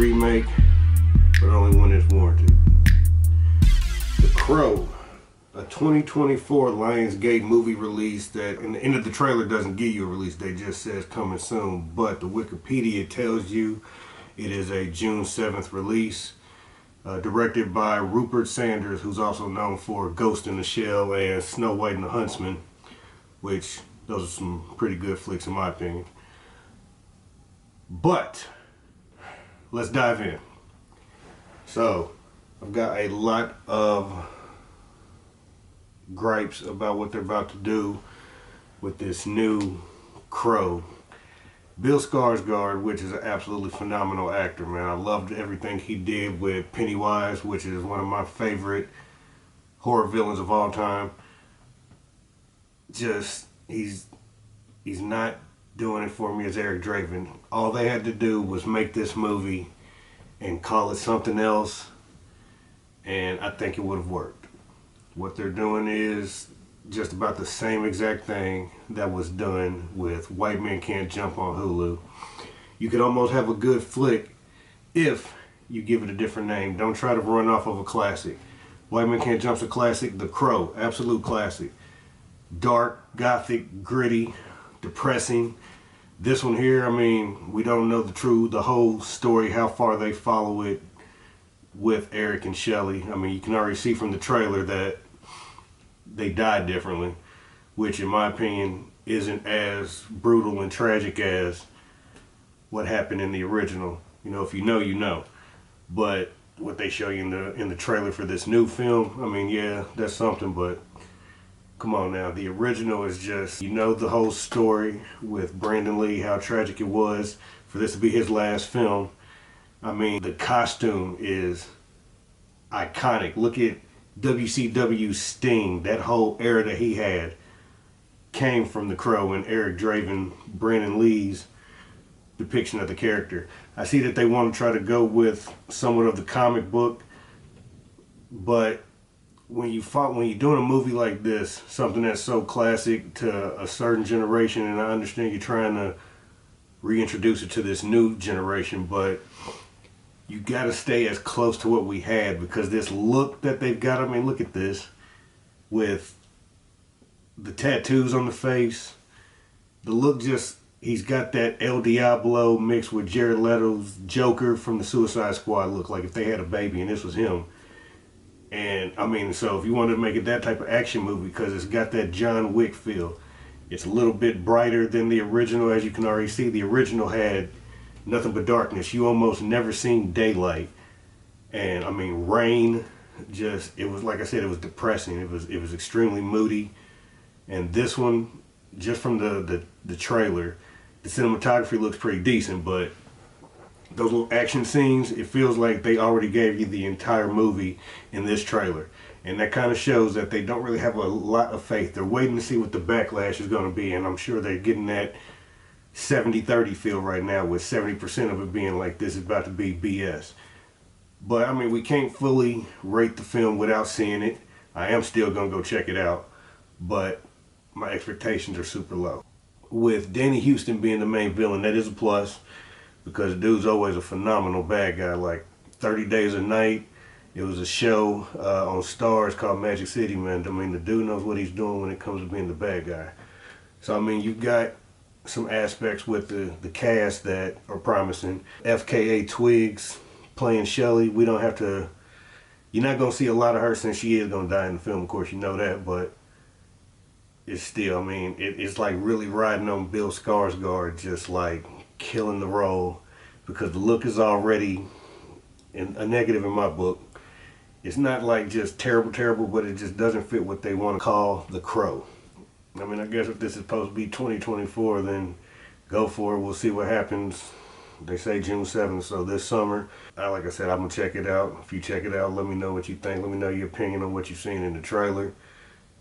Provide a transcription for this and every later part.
remake, but only when it's warranted. The Crow, a 2024 Lionsgate movie release that, in the end of the trailer, doesn't give you a release date, just says coming soon, but the Wikipedia tells you it is a June 7th release. Directed by Rupert Sanders, who's also known for Ghost in the Shell and Snow White and the Huntsman, which those are some pretty good flicks in my opinion. But let's dive in. So I've got a lot of gripes about what they're about to do with this new Crow. Bill Skarsgård, which is an absolutely phenomenal actor, man. I loved everything he did with Pennywise, which is one of my favorite horror villains of all time. Just, he's not doing it for me as Eric Draven. All they had to do was make this movie and call it something else, and I think it would have worked. What they're doing is just about the same exact thing that was done with White Men Can't Jump on Hulu. You could almost have a good flick if you give it a different name. Don't try to run off of a classic. White Men Can't Jump's a classic. The Crow, absolute classic. Dark, gothic, gritty, depressing. This one here, I mean, we don't know the whole story, how far they follow it with Eric and Shelley. I mean, you can already see from the trailer that they died differently, which in my opinion isn't as brutal and tragic as what happened in the original. You know, if you know, you know. But what they show you in the trailer for this new film, I mean, yeah, that's something, but come on now. The original is just, you know, the whole story with Brandon Lee, how tragic it was for this to be his last film. I mean, the costume is iconic. Look at WCW Sting. That whole era that he had came from The Crow and Eric Draven, Brandon Lee's depiction of the character. I see that they want to try to go with somewhat of the comic book, but when you're doing a movie like this, something that's so classic to a certain generation, and I understand you're trying to reintroduce it to this new generation, but you got to stay as close to what we had, because this look that they've got, I mean, look at this, with the tattoos on the face, the look just, he's got that El Diablo mixed with Jared Leto's Joker from the Suicide Squad look, like if they had a baby and this was him. And I mean, so if you wanted to make it that type of action movie, because it's got that John Wick feel, it's a little bit brighter than the original. As you can already see, the original had nothing but darkness. You almost never seen daylight. And I mean, rain, just, it was, like I said, it was depressing. It was extremely moody. And this one, just from the trailer, the cinematography looks pretty decent, but those little action scenes, it feels like they already gave you the entire movie in this trailer. And that kind of shows that they don't really have a lot of faith. They're waiting to see what the backlash is going to be, and I'm sure they're getting that 70-30 feel right now, with 70% of it being like, this is about to be BS. But I mean, we can't fully rate the film without seeing it. I am still going to go check it out, but my expectations are super low. With Danny Houston being the main villain, that is a plus, because the dude's always a phenomenal bad guy. Like 30 Days a Night, it was a show on Starz called Magic City, man. I mean, the dude knows what he's doing when it comes to being the bad guy. So I mean, you've got some aspects with the cast that are promising. FKA Twigs playing Shelley. We don't have to, you're not going to see a lot of her, since she is going to die in the film, of course, you know that, but it's still, I mean, it's like really riding on Bill Skarsgård, just like killing the role, because the look is already a negative in my book. It's not like just terrible, but it just doesn't fit what they want to call The Crow. I mean, I guess if this is supposed to be 2024, then go for it. We'll see what happens. They say June 7th, so this summer. Like I said, I'm going to check it out. If you check it out, let me know what you think. Let me know your opinion on what you've seen in the trailer.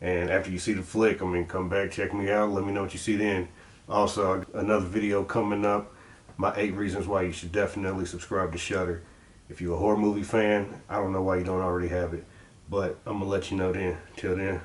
And after you see the flick, I mean, come back, check me out. Let me know what you see then. Also, another video coming up. My 8 reasons why you should definitely subscribe to Shudder. If you're a horror movie fan, I don't know why you don't already have it. But I'm going to let you know then. Till then.